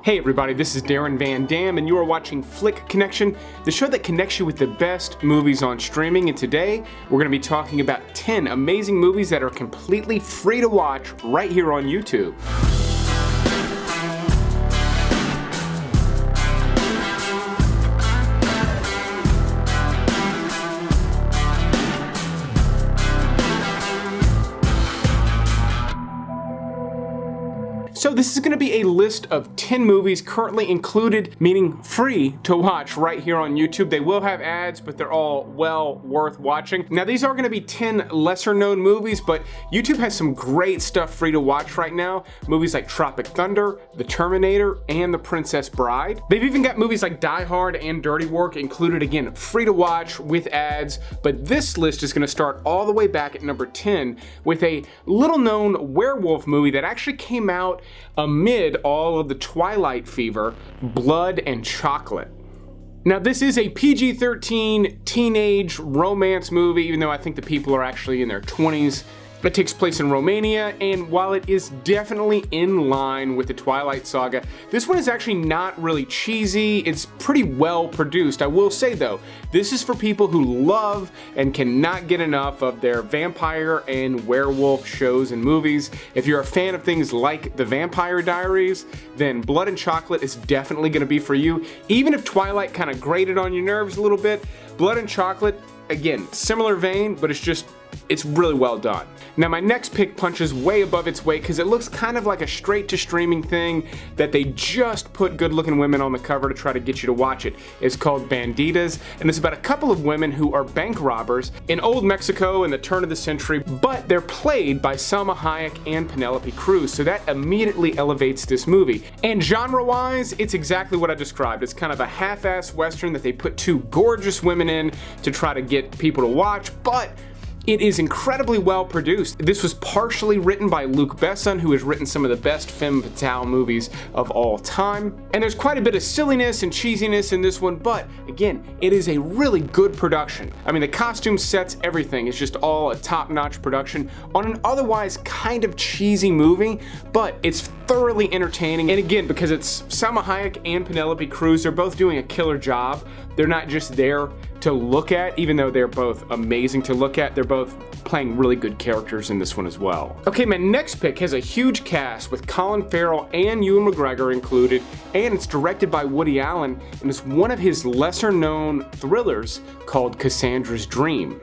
Hey everybody, this is Darren Van Dam and you are watching Flick Connection, the show that connects you with the best movies on streaming, and today we're going to be talking about 10 amazing movies that are completely free to watch right here on YouTube. So this is going to be a list of 10 movies currently included, meaning free to watch right here on YouTube. They will have ads, but they're all well worth watching. Now these are going to be 10 lesser known movies, but YouTube has some great stuff free to watch right now. Movies like Tropic Thunder, The Terminator, and The Princess Bride. They've even got movies like Die Hard and Dirty Work included, again, free to watch with ads. But this list is going to start all the way back at number 10 with a little known werewolf movie that actually came out amid all of the Twilight fever, Blood and Chocolate. Now this is a PG-13 teenage romance movie, even though I think the people are actually in their 20s. It takes place in Romania, and while it is definitely in line with the Twilight saga, this one is actually not really cheesy. It's pretty well produced. I will say though, this is for people who love and cannot get enough of their vampire and werewolf shows and movies. If you're a fan of things like The Vampire Diaries, then Blood and Chocolate is definitely going to be for you. Even if Twilight kind of grated on your nerves a little bit, Blood and Chocolate, again, similar vein, but it's really well done. Now my next pick punches way above its weight because it looks kind of like a straight to streaming thing that they just put good looking women on the cover to try to get you to watch it. It's called Bandidas, and it's about a couple of women who are bank robbers in old Mexico in the turn of the century, but they're played by Salma Hayek and Penelope Cruz, so that immediately elevates this movie. And genre wise, it's exactly what I described. It's kind of a half-ass western that they put two gorgeous women in to try to get people to watch, but it is incredibly well produced. This was partially written by Luc Besson, who has written some of the best femme fatale movies of all time. And there's quite a bit of silliness and cheesiness in this one, but again, it is a really good production. I mean, the costume sets, everything is just all a top-notch production on an otherwise kind of cheesy movie, but it's thoroughly entertaining. And again, because it's Salma Hayek and Penelope Cruz, they're both doing a killer job. They're not just there to look at, even though they're both amazing to look at, they're both playing really good characters in this one as well. Okay, my next pick has a huge cast with Colin Farrell and Ewan McGregor included, and it's directed by Woody Allen, and it's one of his lesser known thrillers called Cassandra's Dream.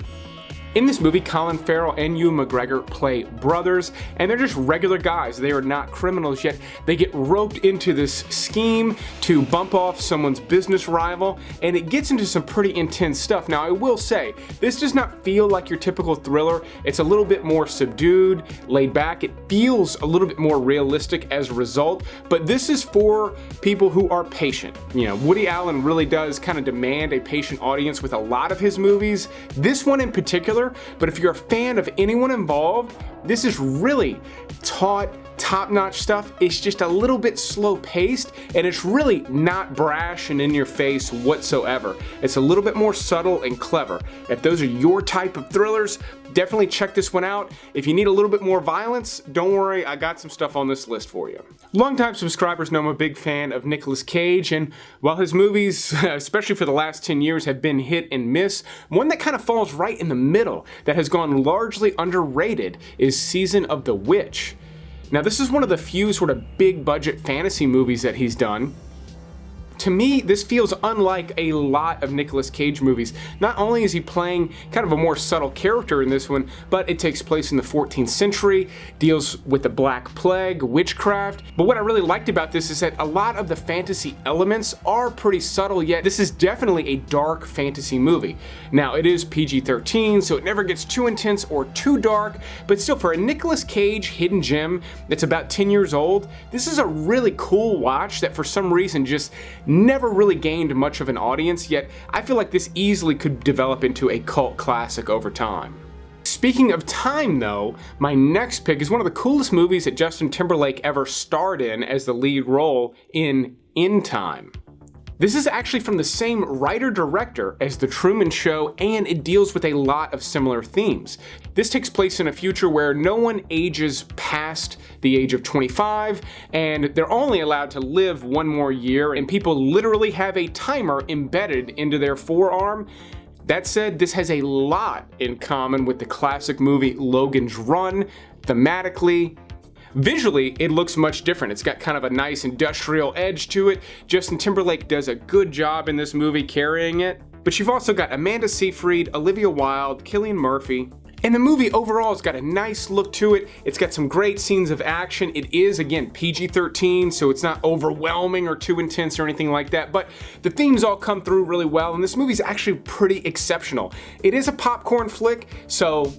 In this movie, Colin Farrell and Ewan McGregor play brothers, and they're just regular guys. They are not criminals, yet they get roped into this scheme to bump off someone's business rival, and it gets into some pretty intense stuff. Now, I will say, this does not feel like your typical thriller. It's a little bit more subdued, laid back. It feels a little bit more realistic as a result, but this is for people who are patient. You know, Woody Allen really does kind of demand a patient audience with a lot of his movies. This one in particular, but if you're a fan of anyone involved, this is really top-notch stuff. It's just a little bit slow-paced, and it's really not brash and in your face whatsoever. It's a little bit more subtle and clever. If those are your type of thrillers, definitely check this one out. If you need a little bit more violence, don't worry, I got some stuff on this list for you. Longtime subscribers know I'm a big fan of Nicolas Cage, and while his movies, especially for the last 10 years, have been hit and miss, one that kind of falls right in the middle that has gone largely underrated is Season of the Witch. Now this is one of the few sort of big budget fantasy movies that he's done. To me, this feels unlike a lot of Nicolas Cage movies. Not only is he playing kind of a more subtle character in this one, but it takes place in the 14th century, deals with the Black Plague, witchcraft. But what I really liked about this is that a lot of the fantasy elements are pretty subtle, yet this is definitely a dark fantasy movie. Now, it is PG-13, so it never gets too intense or too dark, but still, for a Nicolas Cage hidden gem that's about 10 years old, this is a really cool watch that for some reason just never really gained much of an audience, yet I feel like this easily could develop into a cult classic over time. Speaking of time though, my next pick is one of the coolest movies that Justin Timberlake ever starred in as the lead role in Time. This is actually from the same writer-director as The Truman Show, and it deals with a lot of similar themes. This takes place in a future where no one ages past the age of 25, and they're only allowed to live one more year, and people literally have a timer embedded into their forearm. That said, this has a lot in common with the classic movie Logan's Run, thematically. Visually, it looks much different. It's got kind of a nice industrial edge to it. Justin Timberlake does a good job in this movie carrying it. But you've also got Amanda Seyfried, Olivia Wilde, Cillian Murphy. And the movie overall has got a nice look to it. It's got some great scenes of action. It is, again, PG-13, so it's not overwhelming or too intense or anything like that, but the themes all come through really well, and this movie's actually pretty exceptional. It is a popcorn flick, so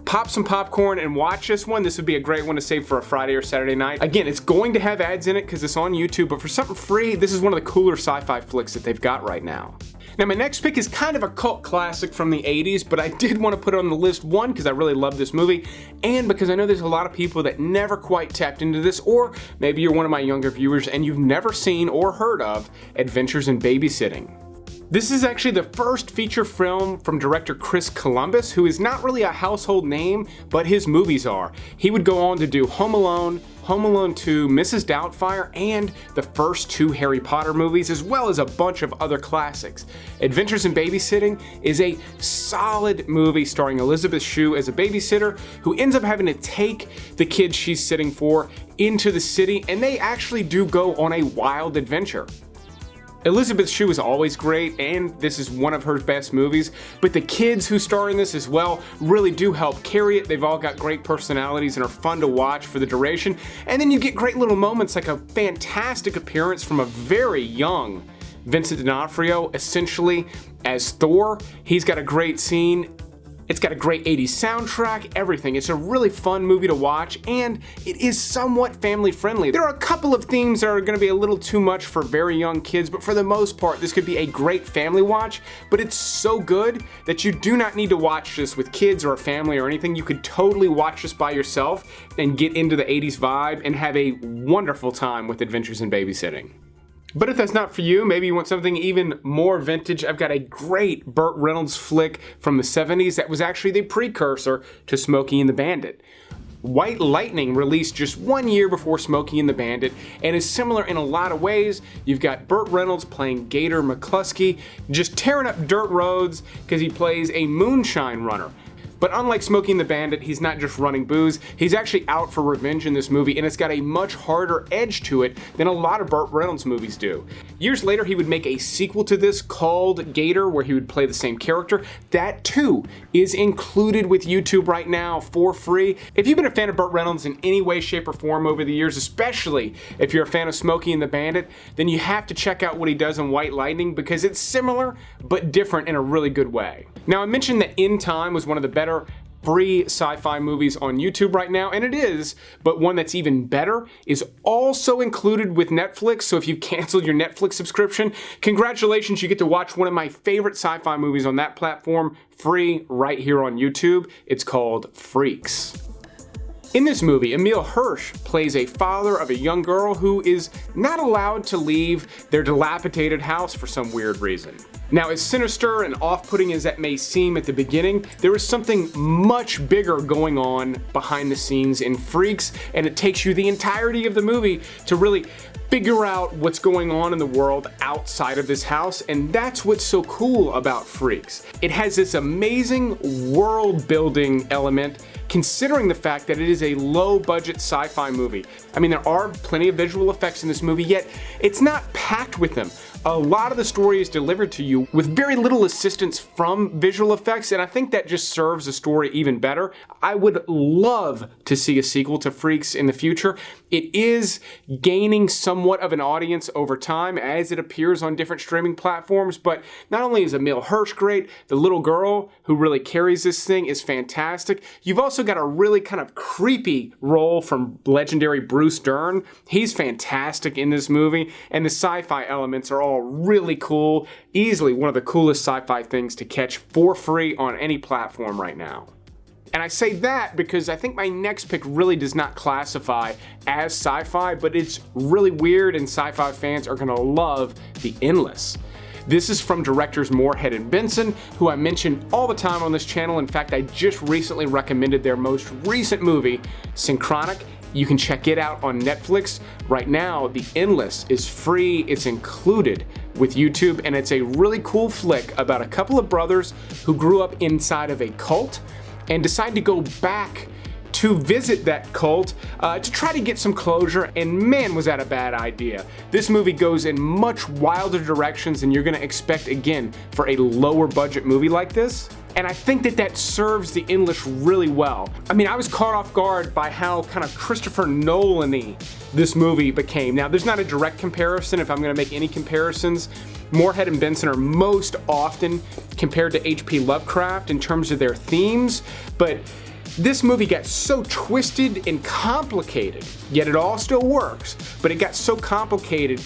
pop some popcorn and watch this one. This would be a great one to save for a Friday or Saturday night. Again, it's going to have ads in it because it's on YouTube, but for something free, this is one of the cooler sci-fi flicks that they've got right now. Now, my next pick is kind of a cult classic from the 80s, but I did want to put it on the list, one, because I really love this movie, and because I know there's a lot of people that never quite tapped into this, or maybe you're one of my younger viewers and you've never seen or heard of Adventures in Babysitting. This is actually the first feature film from director Chris Columbus, who is not really a household name, but his movies are. He would go on to do Home Alone, Home Alone 2, Mrs. Doubtfire, and the first 2 Harry Potter movies, as well as a bunch of other classics. Adventures in Babysitting is a solid movie starring Elizabeth Shue as a babysitter who ends up having to take the kids she's sitting for into the city, and they actually do go on a wild adventure. Elizabeth Shue is always great, and this is one of her best movies, but the kids who star in this as well really do help carry it. They've all got great personalities and are fun to watch for the duration, and then you get great little moments like a fantastic appearance from a very young Vincent D'Onofrio, essentially as Thor. He's got a great scene. It's got a great 80s soundtrack, everything. It's a really fun movie to watch, and it is somewhat family friendly. There are a couple of themes that are gonna be a little too much for very young kids, but for the most part, this could be a great family watch, but it's so good that you do not need to watch this with kids or a family or anything. You could totally watch this by yourself and get into the 80s vibe and have a wonderful time with Adventures in Babysitting. But if that's not for you, maybe you want something even more vintage, I've got a great Burt Reynolds flick from the 70s that was actually the precursor to Smokey and the Bandit. White Lightning released just 1 year before Smokey and the Bandit and is similar in a lot of ways. You've got Burt Reynolds playing Gator McCluskey, just tearing up dirt roads because he plays a moonshine runner. But unlike Smokey and the Bandit, he's not just running booze, he's actually out for revenge in this movie, and it's got a much harder edge to it than a lot of Burt Reynolds movies do. Years later, he would make a sequel to this called Gator, where he would play the same character. That too is included with YouTube right now for free. If you've been a fan of Burt Reynolds in any way, shape, or form over the years, especially if you're a fan of Smokey and the Bandit, then you have to check out what he does in White Lightning because it's similar but different in a really good way. Now, I mentioned that In Time was one of the better free sci-fi movies on YouTube right now, and it is, but one that's even better is also included with Netflix, so if you canceled your Netflix subscription, congratulations, you get to watch one of my favorite sci-fi movies on that platform, free right here on YouTube. It's called Freaks. In this movie, Emile Hirsch plays a father of a young girl who is not allowed to leave their dilapidated house for some weird reason. Now, as sinister and off-putting as that may seem at the beginning, there is something much bigger going on behind the scenes in Freaks, and it takes you the entirety of the movie to really figure out what's going on in the world outside of this house, and that's what's so cool about Freaks. It has this amazing world-building element, considering the fact that it is a low-budget sci-fi movie. I mean, there are plenty of visual effects in this movie, yet it's not packed with them. A lot of the story is delivered to you with very little assistance from visual effects, and I think that just serves the story even better. I would love to see a sequel to Freaks in the future. It is gaining somewhat of an audience over time as it appears on different streaming platforms, but not only is Emile Hirsch great, the little girl who really carries this thing is fantastic. You've also got a really kind of creepy role from legendary Bruce Dern. He's fantastic in this movie, and the sci-fi elements are all really cool. Easily one of the coolest sci-fi things to catch for free on any platform right now. And I say that because I think my next pick really does not classify as sci-fi, but it's really weird and sci-fi fans are gonna love The Endless. This is from directors Moorhead and Benson, who I mention all the time on this channel. In fact, I just recently recommended their most recent movie, Synchronic. You can check it out on Netflix. Right now, The Endless is free. It's included with YouTube, and it's a really cool flick about a couple of brothers who grew up inside of a cult and decide to go back to visit that cult to try to get some closure, and man, was that a bad idea. This movie goes in much wilder directions than you're gonna expect, again, for a lower budget movie like this. And I think that that serves The Endless really well. I mean, I was caught off guard by how kind of Christopher Nolan-y this movie became. Now, there's not a direct comparison if I'm gonna make any comparisons. Moorhead and Benson are most often compared to H.P. Lovecraft in terms of their themes, but this movie got so twisted and complicated, yet it all still works, but it got so complicated,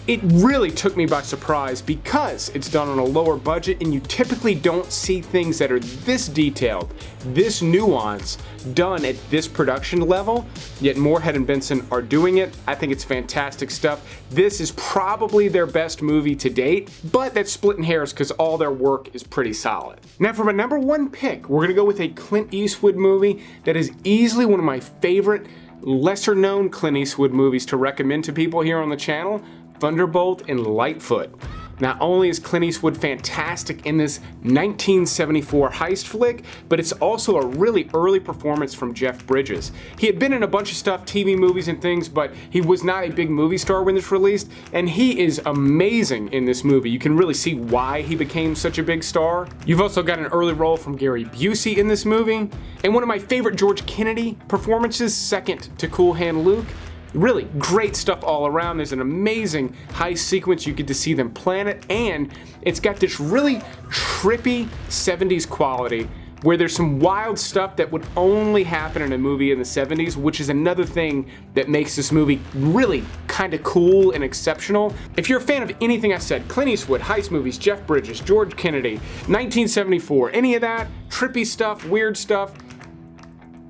it really took me by surprise because it's done on a lower budget and you typically don't see things that are this detailed, this nuanced, done at this production level, yet Moorhead and Benson are doing it. I think it's fantastic stuff. This is probably their best movie to date, but that's splitting hairs because all their work is pretty solid. Now for my number one pick, we're gonna go with a Clint Eastwood movie that is easily one of my favorite lesser known Clint Eastwood movies to recommend to people here on the channel, Thunderbolt and Lightfoot. Not only is Clint Eastwood fantastic in this 1974 heist flick, but it's also a really early performance from Jeff Bridges. He had been in a bunch of stuff, TV movies and things, but he was not a big movie star when this released, and he is amazing in this movie. You can really see why he became such a big star. You've also got an early role from Gary Busey in this movie, and one of my favorite George Kennedy performances, second to Cool Hand Luke. Really great stuff all around. There's an amazing heist sequence. You get to see them plan it, and it's got this really trippy 70s quality where there's some wild stuff that would only happen in a movie in the 70s, which is another thing that makes this movie really kind of cool and exceptional. If you're a fan of anything I said, Clint Eastwood, heist movies, Jeff Bridges, George Kennedy, 1974, any of that, trippy stuff, weird stuff,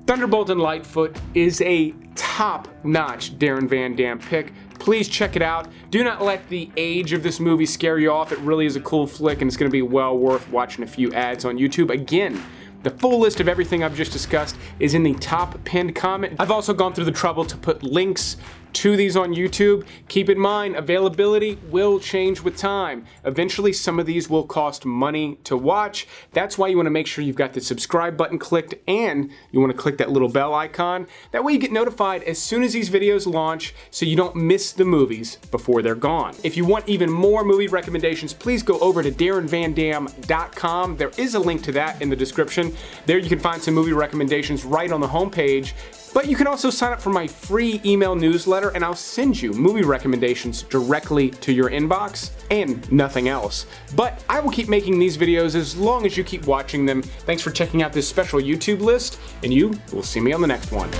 Thunderbolt and Lightfoot is a top-notch Darren Van Dam pick. Please check it out. Do not let the age of this movie scare you off. It really is a cool flick, and it's going to be well worth watching a few ads on YouTube. Again, the full list of everything I've just discussed is in the top pinned comment. I've also gone through the trouble to put links to these on YouTube. Keep in mind, availability will change with time. Eventually, some of these will cost money to watch. That's why you want to make sure you've got the subscribe button clicked and you want to click that little bell icon. That way you get notified as soon as these videos launch so you don't miss the movies before they're gone. If you want even more movie recommendations, please go over to DarrenVanDam.com. There is a link to that in the description. There you can find some movie recommendations right on the homepage. But you can also sign up for my free email newsletter and I'll send you movie recommendations directly to your inbox and nothing else. But I will keep making these videos as long as you keep watching them. Thanks for checking out this special YouTube list, and you will see me on the next one.